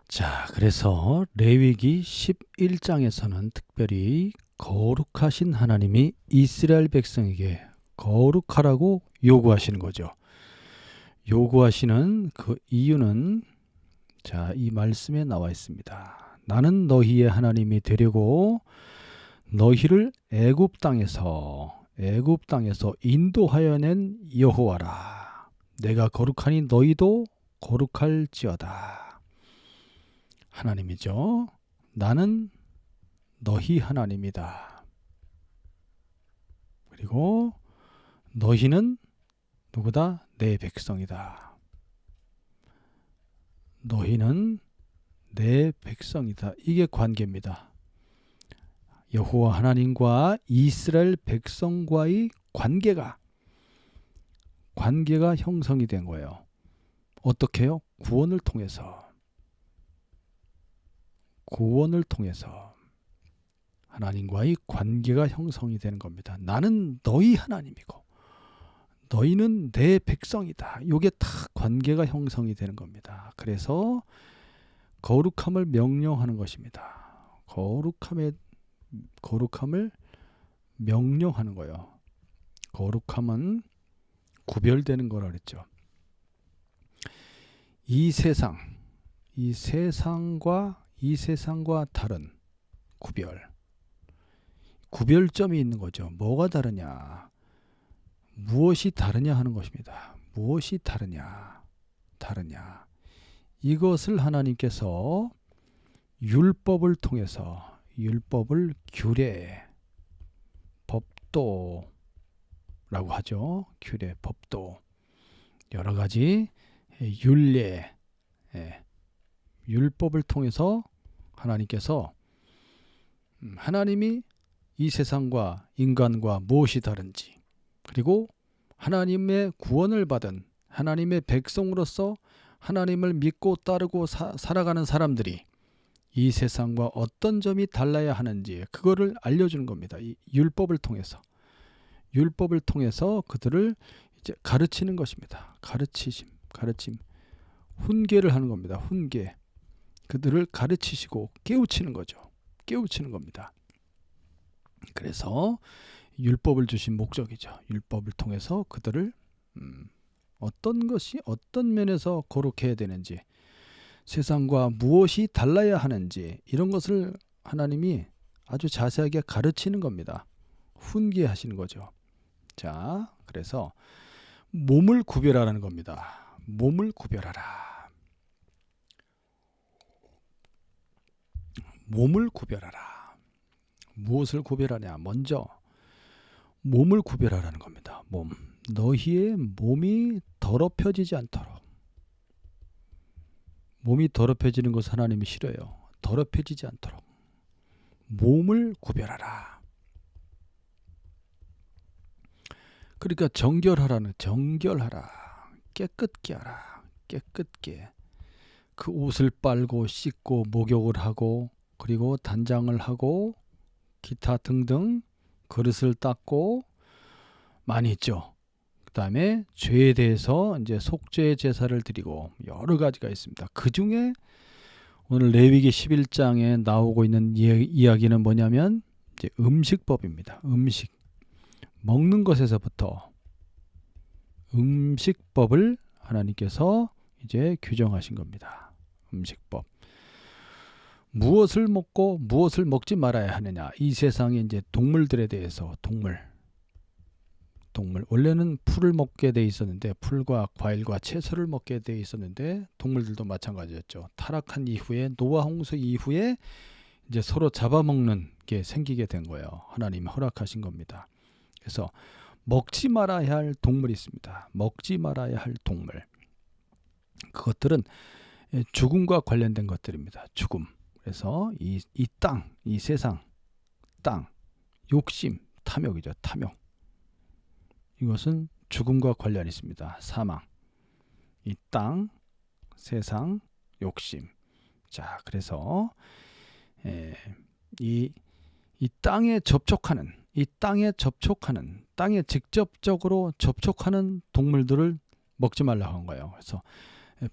자, 그래서 레위기 11장에서는 특별히 거룩하신 하나님이 이스라엘 백성에게 거룩하라고 요구하시는 거죠. 요구하시는 그 이유는 자, 이 말씀에 나와 있습니다. 나는 너희의 하나님이 되려고 너희를 애굽 땅에서 인도하여 낸 여호와라. 내가 거룩하니 너희도 거룩할지어다. 하나님이죠. 나는 너희 하나님이다. 그리고 너희는 누구다? 내 백성이다. 너희는 내 백성이다. 이게 관계입니다. 여호와 하나님과 이스라엘 백성과의 관계가 형성이 된 거예요. 어떻게요? 구원을 통해서 하나님과의 관계가 형성이 되는 겁니다. 나는 너희 하나님이고 너희는 내 백성이다. 이게 다 관계가 형성이 되는 겁니다. 그래서 거룩함을 명령하는 것입니다. 거룩함을 명령하는 거예요. 거룩함은 구별되는 거라 그랬죠. 이 세상과 다른 구별점이 있는 거죠. 뭐가 다르냐? 무엇이 다르냐 하는 것입니다. 무엇이 다르냐? 이것을 하나님께서 율법을 통해서 규례, 법도라고 하죠. 규례, 법도, 여러 가지 율례, 율법을 통해서 하나님께서 하나님이 이 세상과 인간과 무엇이 다른지, 그리고 하나님의 구원을 받은 하나님의 백성으로서 하나님을 믿고 따르고 살아가는 사람들이 이 세상과 어떤 점이 달라야 하는지 그거를 알려주는 겁니다. 이 율법을 통해서 그들을 이제 가르치는 것입니다. 가르침, 훈계를 하는 겁니다. 훈계. 그들을 가르치시고 깨우치는 거죠. 깨우치는 겁니다. 그래서 율법을 주신 목적이죠. 율법을 통해서 그들을 어떤 면에서 거룩해야 되는지, 세상과 무엇이 달라야 하는지, 이런 것을 하나님이 아주 자세하게 가르치는 겁니다. 훈계하시는 거죠. 자, 그래서 몸을 구별하라는 겁니다. 몸을 구별하라. 무엇을 구별하냐? 먼저 몸을 구별하라는 겁니다. 몸. 너희의 몸이 더럽혀지지 않도록. 몸이 더럽혀지는 것을 하나님이 싫어요. 더럽혀지지 않도록 몸을 구별하라. 그러니까 정결하라. 깨끗게 하라. 깨끗게. 그 옷을 빨고 씻고 목욕을 하고, 그리고 단장을 하고, 기타 등등 그릇을 닦고 많이 있죠. 그 다음에 죄에 대해서 이제 속죄 제사를 드리고 여러 가지가 있습니다. 그 중에 오늘 레위기 11장에 나오고 있는 이야기는 뭐냐면 이제 음식법입니다. 음식. 먹는 것에서부터 음식법을 하나님께서 이제 규정하신 겁니다. 음식법. 무엇을 먹고 무엇을 먹지 말아야 하느냐. 이 세상에 이제 동물들에 대해서 동물 원래는 풀을 먹게 돼 있었는데, 풀과 과일과 채소를 먹게 돼 있었는데 동물들도 마찬가지였죠. 타락한 이후에, 노아 홍수 이후에 이제 서로 잡아먹는 게 생기게 된 거예요. 하나님이 허락하신 겁니다. 그래서 먹지 말아야 할 동물이 있습니다. 먹지 말아야 할 동물. 그것들은 죽음과 관련된 것들입니다. 죽음. 그래서 이 땅, 이 세상, 땅, 욕심, 탐욕이죠. 탐욕. 이것은 죽음과 관련이 있습니다. 사망. 이 땅, 세상, 욕심. 자, 그래서 이 땅에 접촉하는, 땅에 직접적으로 접촉하는 동물들을 먹지 말라고 한 거예요. 그래서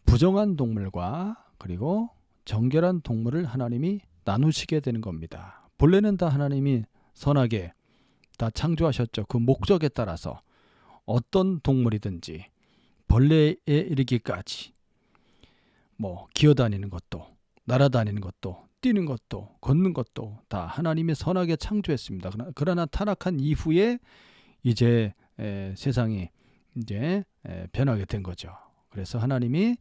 부정한 동물과 그리고 정결한 동물을 하나님이 나누시게 되는 겁니다. 본래는 다 하나님이 선하게 다 창조하셨죠. 그 목적에 따라서 어떤 동물이든지 벌레에 이르기까지 뭐 기어다니는 것도 날아다니는 것도 뛰는 것도 걷는 것도 다 하나님이 선하게 창조했습니다. 그러나 타락한 이후에 이제 세상이 이제 변하게 된 거죠. 그래서 하나님이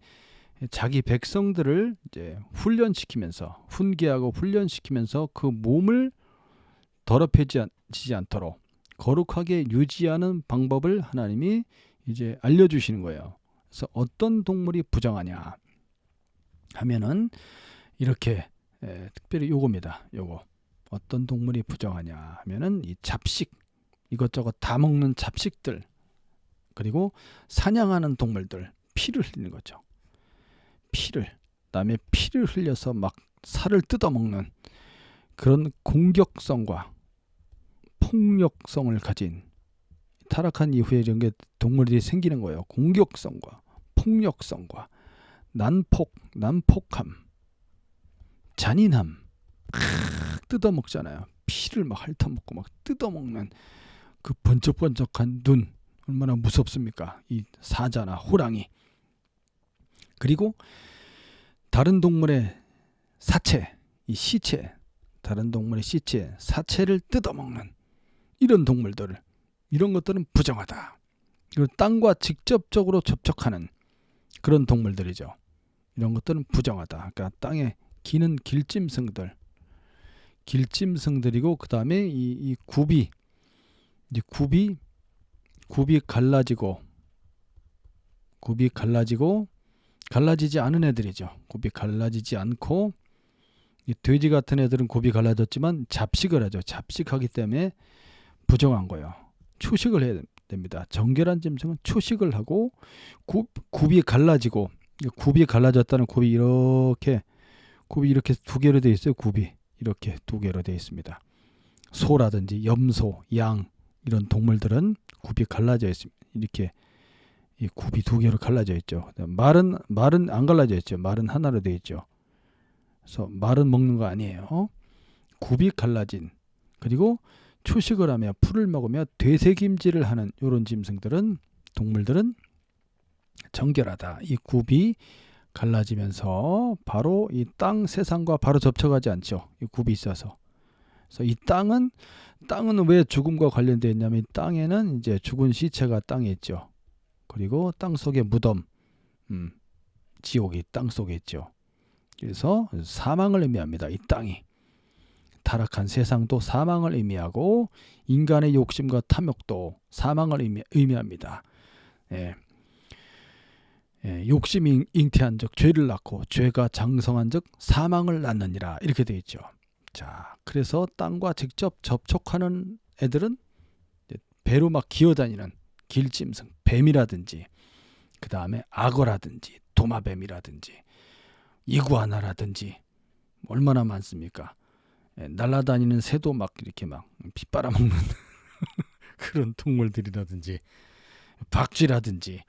자기 백성들을 이제 훈련시키면서 훈계하고 훈련시키면서 그 몸을 더럽혀지지 않도록 거룩하게 유지하는 방법을 하나님이 이제 알려주시는 거예요. 그래서 어떤 동물이 부정하냐 하면은 이렇게 특별히 요겁니다. 요거 어떤 동물이 부정하냐 하면은 이 잡식 이것저것 다 먹는 잡식들 그리고 사냥하는 동물들 피를 흘리는 거죠. 그다음에 피를 흘려서 막 살을 뜯어먹는 그런 공격성과 폭력성을 가진 타락한 이후에 이런 게 동물들이 생기는 거예요. 공격성과 폭력성과 난폭함, 잔인함, 뜯어먹잖아요. 피를 막 핥아먹고 막 뜯어먹는 그 번쩍번쩍한 눈 얼마나 무섭습니까? 이 사자나 호랑이 그리고 다른 동물의 사체, 이 시체, 다른 동물의 시체, 사체를 뜯어먹는 이런 동물들을 이런 것들은 부정하다. 그리고 땅과 직접적으로 접촉하는 그런 동물들이죠. 이런 것들은 부정하다. 그러니까 땅에 기는 길짐승들이고 그 다음에 이 굽이 갈라지지 않은 애들이죠. 굽이 갈라지지 않고 이 돼지 같은 애들은 굽이 갈라졌지만 잡식을 하죠. 잡식하기 때문에 부정한 거예요. 초식을 해야 됩니다. 정결한 짐승은 초식을 하고 굽이 갈라지고 굽이 갈라졌다는 굽이 이렇게 두 개로 되어 있어요. 굽이 이렇게 두 개로 되어 있습니다. 소라든지 염소, 양 이런 동물들은 굽이 갈라져 있습니다. 이렇게 이 굽이 두 개로 갈라져 있죠. 말은 안 갈라져 있죠. 말은 하나로 되어 있죠. 그래서 말은 먹는 거 아니에요. 굽이 갈라진 그리고 초식을 하며 풀을 먹으며 되새김질을 하는 이런 동물들은 정결하다. 이 굽이 갈라지면서 바로 이 땅 세상과 바로 접촉하지 않죠. 이 굽이 있어서. 그래서 이 땅은 왜 죽음과 관련되어 있냐면 이 땅에는 이제 죽은 시체가 땅에 있죠. 그리고 땅 속에 무덤, 지옥이 땅 속에 있죠. 그래서 사망을 의미합니다. 이 땅이. 타락한 세상도 사망을 의미하고 인간의 욕심과 탐욕도 사망을 의미합니다. 욕심이 잉태한 적 죄를 낳고 죄가 장성한 적 사망을 낳느니라 이렇게 되어 있죠. 자, 그래서 땅과 직접 접촉하는 애들은 배로 막 기어다니는 길짐승, 뱀이라든지 그 다음에 악어라든지 도마뱀이라든지 이구아나라든지 얼마나 많습니까? 날아다니는 새도 막 이렇게 막 피 빨아먹는 그런 동물들이라든지 박쥐라든지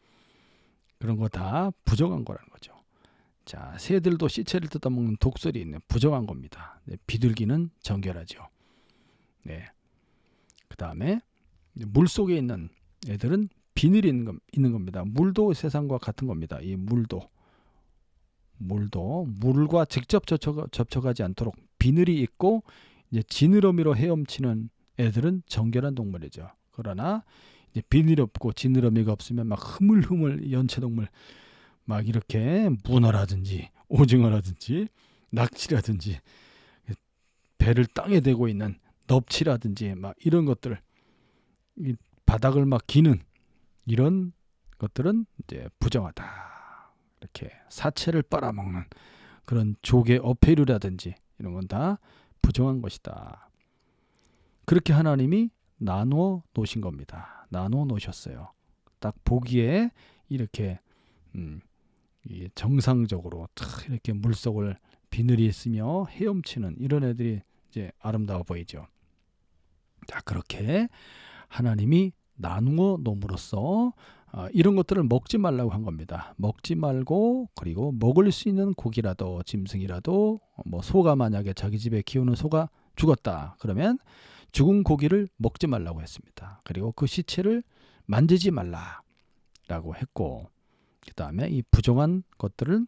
그런 거 다 부정한 거라는 거죠. 자, 새들도 시체를 뜯어먹는 독설이 있는 부정한 겁니다. 비둘기는 정결하죠. 그 다음에 물 속에 있는 애들은 비늘이 있는 겁니다. 물도 세상과 같은 겁니다. 이 물도 물과 직접 접촉하지 않도록 비늘이 있고 이제 지느러미로 헤엄치는 애들은 정결한 동물이죠. 그러나 이제 비늘이 없고 지느러미가 없으면 막 흐물흐물 연체동물 막 이렇게 문어라든지 오징어라든지 낙지라든지 배를 땅에 대고 있는 넙치라든지 막 이런 것들 이 바닥을 막 기는 이런 것들은 이제 부정하다. 이렇게 사체를 빨아먹는 그런 조개 어패류라든지 이런 건 다 부정한 것이다. 그렇게 하나님이 나누어 놓으신 겁니다. 나누어 놓으셨어요. 딱 보기에 이렇게 정상적으로 이렇게 물속을 비늘이 있으며 헤엄치는 이런 애들이 이제 아름다워 보이죠. 자, 그렇게 하나님이 나누어 놓음으로써 이런 것들을 먹지 말라고 한 겁니다. 먹지 말고, 그리고 먹을 수 있는 고기라도, 짐승이라도, 뭐 소가 만약에 자기 집에 키우는 소가 죽었다 그러면 죽은 고기를 먹지 말라고 했습니다. 그리고 그 시체를 만지지 말라라고 했고, 그 다음에 이 부정한 것들을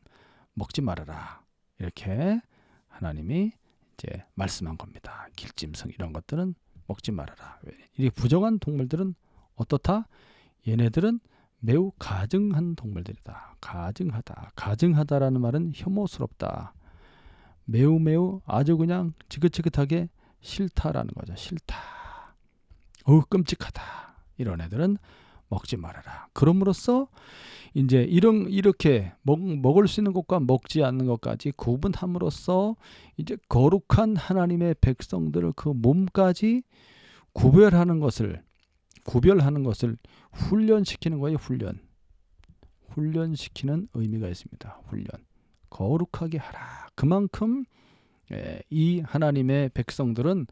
먹지 말아라, 이렇게 하나님이 이제 말씀한 겁니다. 길짐승 이런 것들은 먹지 말아라. 이 부정한 동물들은 어떻다? 얘네들은 매우 가증한 동물들이다. 가증하다. 가증하다라는 말은 혐오스럽다. 매우 아주 그냥 지긋지긋하게 싫다라는 거죠. 싫다. 끔찍하다. 이런 애들은 먹지 말아라. 그럼으로써 이제 이렇게 먹을 수 있는 것과 먹지 않는 것까지 구분함으로써 이제 거룩한 하나님의 백성들을 그 몸까지 구별하는 것을 훈련시키는 거예요. 훈련시키는 의미가 있습니다. 훈련. 거룩하게 하라. 그만큼 이 하나님의 백성들은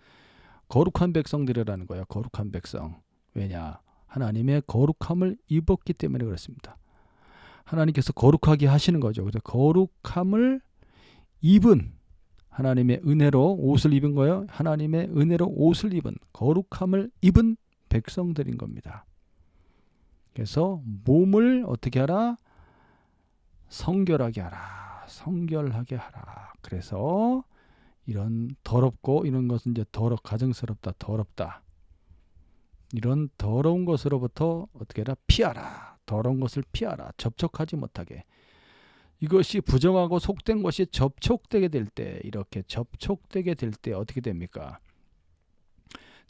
거룩한 백성들이라는 거예요. 거룩한 백성. 왜냐? 하나님의 거룩함을 입었기 때문에 그렇습니다. 하나님께서 거룩하게 하시는 거죠. 그래서 거룩함을 입은, 하나님의 은혜로 옷을 입은 거예요. 하나님의 은혜로 옷을 입은, 거룩함을 입은 백성들인 겁니다. 그래서 몸을 어떻게 하라? 성결하게 하라. 성결하게 하라. 그래서 이런 더럽고, 이런 것은 이제 가증스럽다, 더럽다, 이런 더러운 것으로부터 어떻게 해라? 피하라. 더러운 것을 피하라. 접촉하지 못하게. 이것이 부정하고 속된 것이 접촉되게 될 때, 이렇게 접촉되게 될 때 어떻게 됩니까?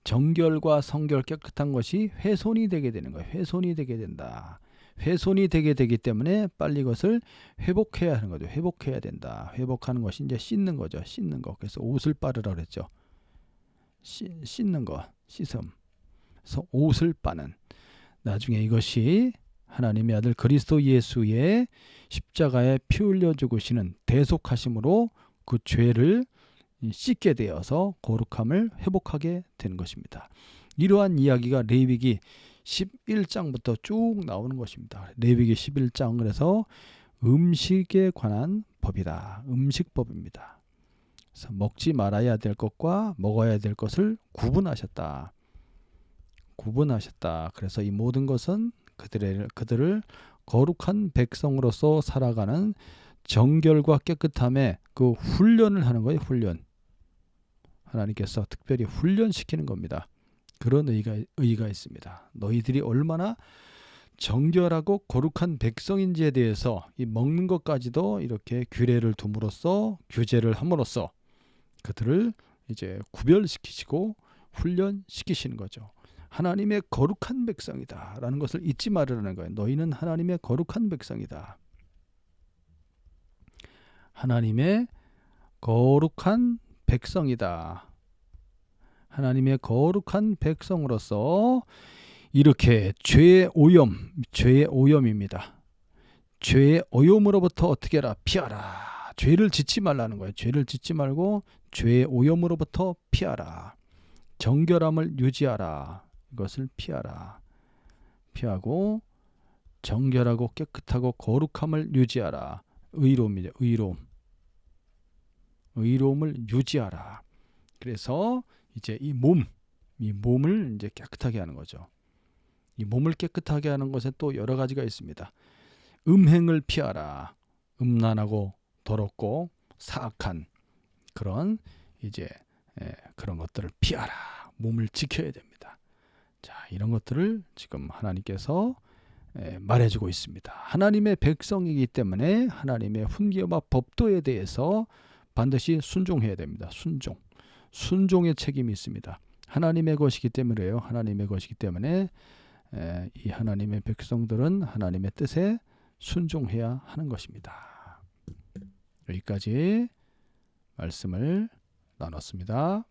정결과 성결, 깨끗한 것이 훼손이 되게 되는 거예요. 훼손이 되게 된다. 훼손이 되게 되기 때문에 빨리 이것을 회복해야 하는 거죠. 회복해야 된다. 회복하는 것이 이제 씻는 거죠. 씻는 거. 그래서 옷을 빠르라 그랬죠. 씻는 거, 씻음. 그래서 옷을 빠는. 나중에 이것이 하나님의 아들 그리스도 예수의 십자가에 피 흘려 죽으시는 대속하심으로 그 죄를 씻게 되어서 거룩함을 회복하게 되는 것입니다. 이러한 이야기가 레위기 11장부터 쭉 나오는 것입니다. 레위기 11장, 그래서 음식에 관한 법이다. 음식법입니다. 그래서 먹지 말아야 될 것과 먹어야 될 것을 구분하셨다. 그래서 이 모든 것은 그들을 거룩한 백성으로서 살아가는 정결과 깨끗함의 그 훈련을 하는 거예요. 훈련. 하나님께서 특별히 훈련시키는 겁니다. 그런 의의가 있습니다. 너희들이 얼마나 정결하고 거룩한 백성인지에 대해서 이 먹는 것까지도 이렇게 규례를 둠으로써, 규제를 함으로써 그들을 이제 구별시키시고 훈련시키시는 거죠. 하나님의 거룩한 백성이다 라는 것을 잊지 말으라는 거예요. 너희는 하나님의 거룩한 백성이다. 하나님의 거룩한 백성이다. 하나님의 거룩한 백성으로서 이렇게 죄의 오염입니다. 죄의 오염으로부터 어떻게 해라? 피하라. 죄를 짓지 말라는 거예요. 죄를 짓지 말고 죄의 오염으로부터 피하라. 정결함을 유지하라. 이것을 피하라. 피하고 정결하고 깨끗하고 거룩함을 유지하라. 의로움이죠. 의로움을 유지하라. 그래서 이제 이 몸을 이제 깨끗하게 하는 거죠. 이 몸을 깨끗하게 하는 것에 또 여러 가지가 있습니다. 음행을 피하라. 음란하고 더럽고 사악한 그런 이제 그런 것들을 피하라. 몸을 지켜야 됩니다. 자, 이런 것들을 지금 하나님께서 말해주고 있습니다. 하나님의 백성이기 때문에 하나님의 훈계와 법도에 대해서 반드시 순종해야 됩니다. 순종의 책임이 있습니다. 하나님의 것이기 때문에요. 하나님의 것이기 때문에 이 하나님의 백성들은 하나님의 뜻에 순종해야 하는 것입니다. 여기까지 말씀을 나눴습니다.